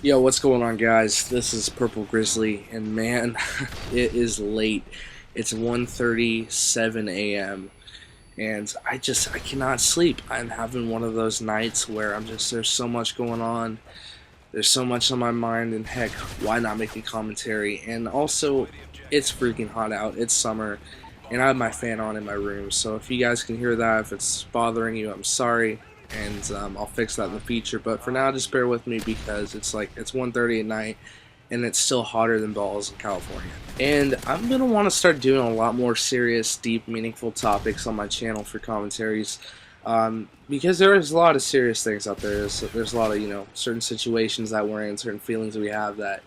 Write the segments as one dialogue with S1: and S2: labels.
S1: Yo, what's going on, guys? This is Purple Grizzly, and man, it is late. It's 1:37 a.m. and I cannot sleep. I'm having one of those nights where there's so much going on. There's so much on my mind, and heck, why not make a commentary? And also, it's freaking hot out. It's summer, and I have my fan on in my room. So if you guys can hear that, if it's bothering you, I'm sorry, and I'll fix that in the future. But for now, just bear with me because it's 1:30 at night, and it's still hotter than balls in California. And I'm gonna want to start doing a lot more serious, deep, meaningful topics on my channel for commentaries. Because there is a lot of serious things out there. There's a lot of certain situations that we're in, certain feelings that we have that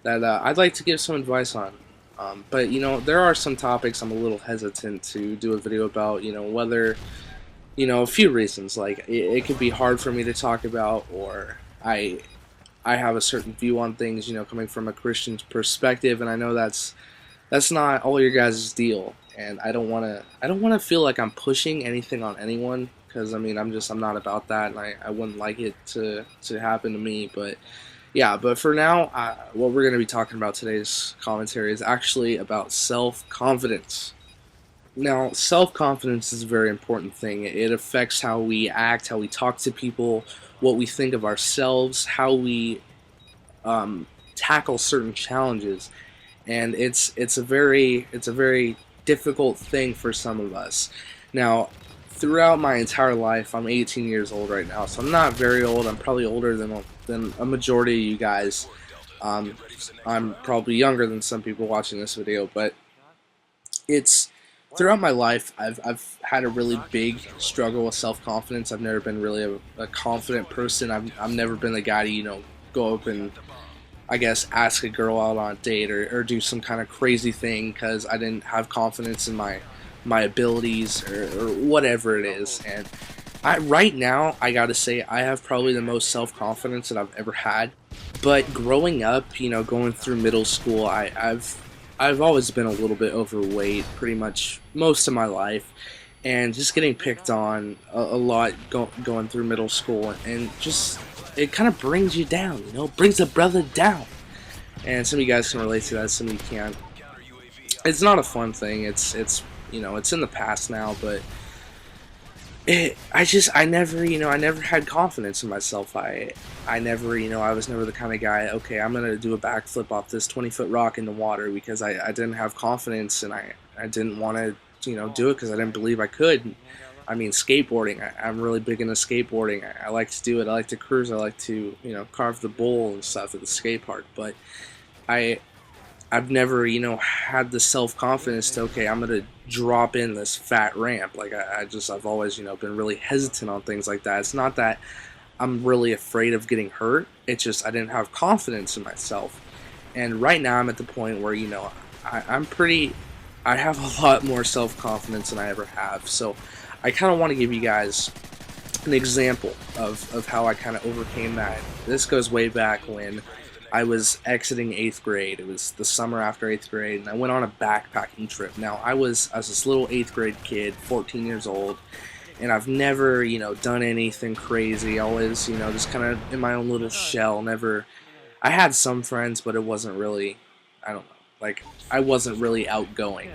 S1: I'd like to give some advice on. But there are some topics I'm a little hesitant to do a video about. Whether a few reasons. Like it could be hard for me to talk about, or I have a certain view on things. Coming from a Christian perspective, and I know that's not all your guys' deal. And I don't wanna feel like I'm pushing anything on anyone, because I'm not about that, and I wouldn't like it to happen to me. But yeah, but for now, what we're gonna be talking about today's commentary is actually about self-confidence. Now, self-confidence is a very important thing. It affects how we act, how we talk to people, what we think of ourselves, how we tackle certain challenges, and it's a very difficult thing for some of us. Now, throughout my entire life, I'm 18 years old right now, so I'm not very old. I'm probably older than a majority of you guys. Um, I'm probably younger than some people watching this video, but it's throughout my life, I've had a really big struggle with self-confidence. I've never been really a confident person. I've never been the guy to go up and, I guess, ask a girl out on a date, or do some kind of crazy thing because I didn't have confidence in my abilities, or whatever it is. And right now, I gotta say, I have probably the most self-confidence that I've ever had. But growing up, going through middle school, I've always been a little bit overweight pretty much most of my life, and just getting picked on a lot going through middle school, and just it kind of brings you down, brings a brother down. And some of you guys can relate to that, some of you can't. It's not a fun thing. It's in the past now, but I never had confidence in myself. I was never the kind of guy, okay, I'm gonna do a backflip off this 20-foot rock in the water, because I didn't have confidence, and I didn't want to do it because I didn't believe I could. Skateboarding, I'm really big into skateboarding. I like to do it. I like to cruise. I like to carve the bowl and stuff at the skate park. But I I've never, had the self-confidence to, okay, I'm going to drop in this fat ramp. Like, I've always, been really hesitant on things like that. It's not that I'm really afraid of getting hurt. It's just I didn't have confidence in myself. And right now I'm at the point where, I have a lot more self-confidence than I ever have. So I kind of want to give you guys an example of how I kind of overcame that. This goes way back when I was exiting 8th grade. It was the summer after 8th grade, and I went on a backpacking trip. Now, I was this little 8th grade kid, 14 years old, and I've never, done anything crazy. Always, just kind of in my own little shell. Never, I had some friends, but it wasn't really, I don't know, like, I wasn't really outgoing.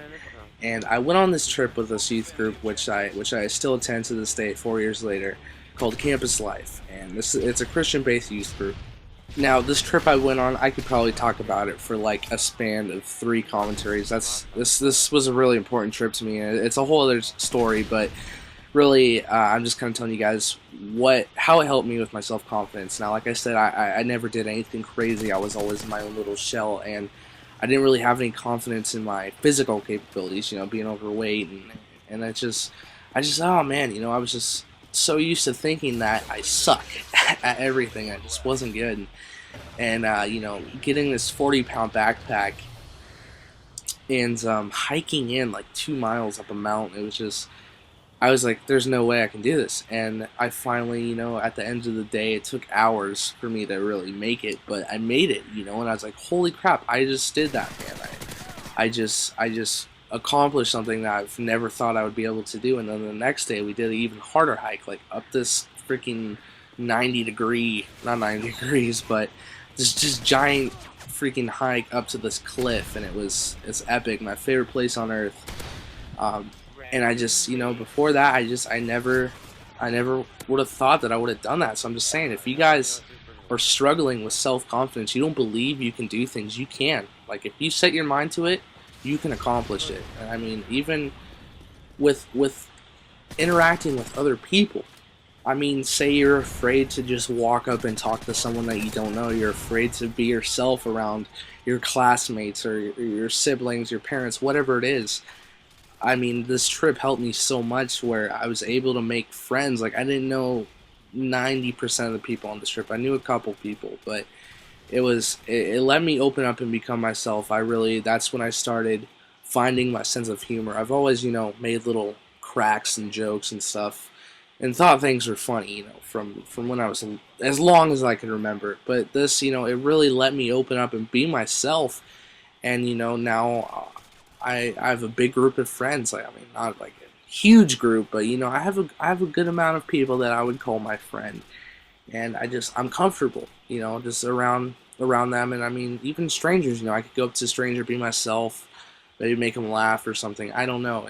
S1: And I went on this trip with this youth group, which I still attend to this day, 4 years later, called Campus Life. And it's a Christian-based youth group. Now, this trip I went on, I could probably talk about it for like a span of 3 commentaries. This was a really important trip to me. It's a whole other story, but really, I'm just kind of telling you guys how it helped me with my self-confidence. Now, like I said, I never did anything crazy. I was always in my own little shell, and I didn't really have any confidence in my physical capabilities. Being overweight, and oh man, I was just so used to thinking that I suck at everything. I just wasn't good. And getting this 40-pound backpack and hiking in like 2 miles up a mountain, it was just, I was like, there's no way I can do this. And I finally, at the end of the day, it took hours for me to really make it, but I made it, and I was like, holy crap, I just did that, man. I just accomplished something that I've never thought I would be able to do. And then the next day we did an even harder hike, like up this freaking 90 degree, not 90 degrees, but this just giant freaking hike up to this cliff, and it's epic. My favorite place on earth. Um, and I just, before that, I never would have thought that I would have done that. So I'm just saying, if you guys are struggling with self confidence, you don't believe you can do things, you can. Like if you set your mind to it, you can accomplish it. And I mean, even with interacting with other people. I mean, say you're afraid to just walk up and talk to someone that you don't know. You're afraid to be yourself around your classmates or your siblings, your parents, whatever it is. I mean, this trip helped me so much where I was able to make friends. Like, I didn't know 90% of the people on this trip. I knew a couple people, but it let me open up and become myself. That's when I started finding my sense of humor. I've always, made little cracks and jokes and stuff and thought things were funny, from when I was as long as I can remember. But this, it really let me open up and be myself. And now I have a big group of friends. Like, I mean, not like a huge group, but I have a good amount of people that I would call my friend, and I'm comfortable, just around them. And I mean, even strangers, I could go up to a stranger, be myself, maybe make them laugh or something. I don't know.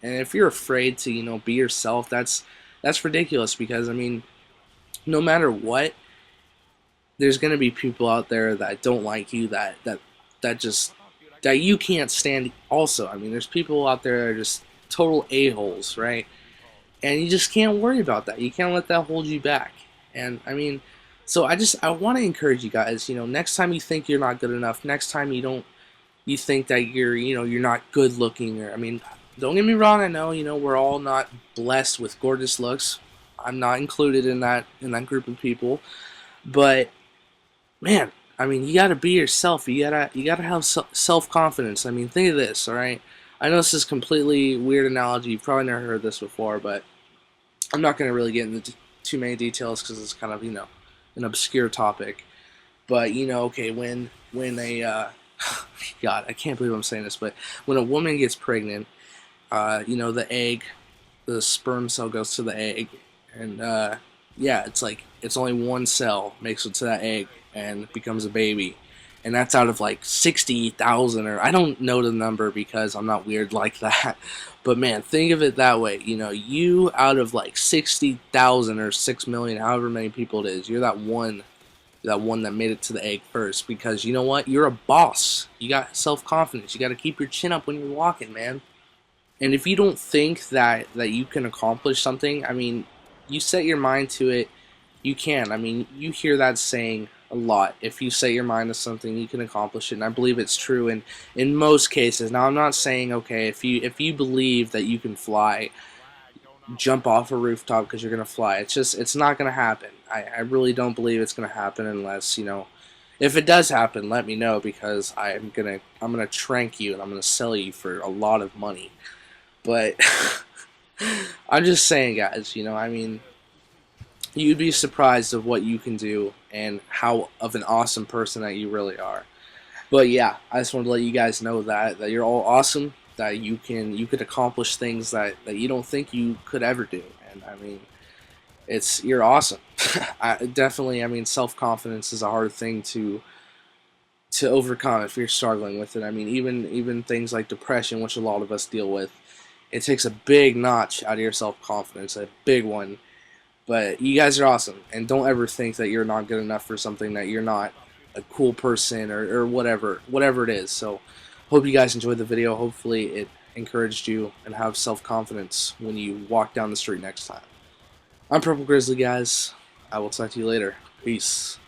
S1: And if you're afraid to, be yourself, that's ridiculous, because I mean, no matter what, there's gonna be people out there that don't like you, that just that you can't stand. Also, I mean, there's people out there that are just total a-holes, right? And you just can't worry about that. You can't let that hold you back. And I mean, so I want to encourage you guys. Next time you think you're not good enough, next time you think that you're not good looking, or I mean, don't get me wrong. I know we're all not blessed with gorgeous looks. I'm not included in that group of people, but man, I mean, you gotta be yourself. You gotta have self confidence. I mean, think of this, all right? I know this is a completely weird analogy. You've probably never heard this before, but I'm not gonna really get into too many details because it's kind of an obscure topic. But okay, when a God, I can't believe I'm saying this, but when a woman gets pregnant, the egg, the sperm cell goes to the egg, and yeah, it's only one cell makes it to that egg and becomes a baby, and that's out of like 60,000, or I don't know the number because I'm not weird like that. But man, think of it that way. You out of like 60,000 or 6 million, however many people it is, you're that one that made it to the egg first, because you know what? You're a boss. You got self confidence. You got to keep your chin up when you're walking, man. And if you don't think that you can accomplish something, I mean, you set your mind to it, you can. I mean, you hear that saying a lot. If you set your mind to something, you can accomplish it, and I believe it's true in most cases. Now, I'm not saying, okay, if you believe that you can fly, jump off a rooftop because you're gonna fly. It's not gonna happen. I really don't believe it's gonna happen unless if it does happen, let me know, because I'm gonna trank you and I'm gonna sell you for a lot of money. But I'm just saying, guys, I mean, you'd be surprised of what you can do and how of an awesome person that you really are. But yeah, I just wanted to let you guys know that you're all awesome, that you could accomplish things that you don't think you could ever do. And I mean, you're awesome. I mean, self-confidence is a hard thing to overcome if you're struggling with it. I mean, even things like depression, which a lot of us deal with, it takes a big notch out of your self-confidence, a big one. But you guys are awesome, and don't ever think that you're not good enough for something, that you're not a cool person, or whatever it is. So hope you guys enjoyed the video. Hopefully it encouraged you and have self-confidence when you walk down the street next time. I'm Purple Grizzly, guys. I will talk to you later. Peace.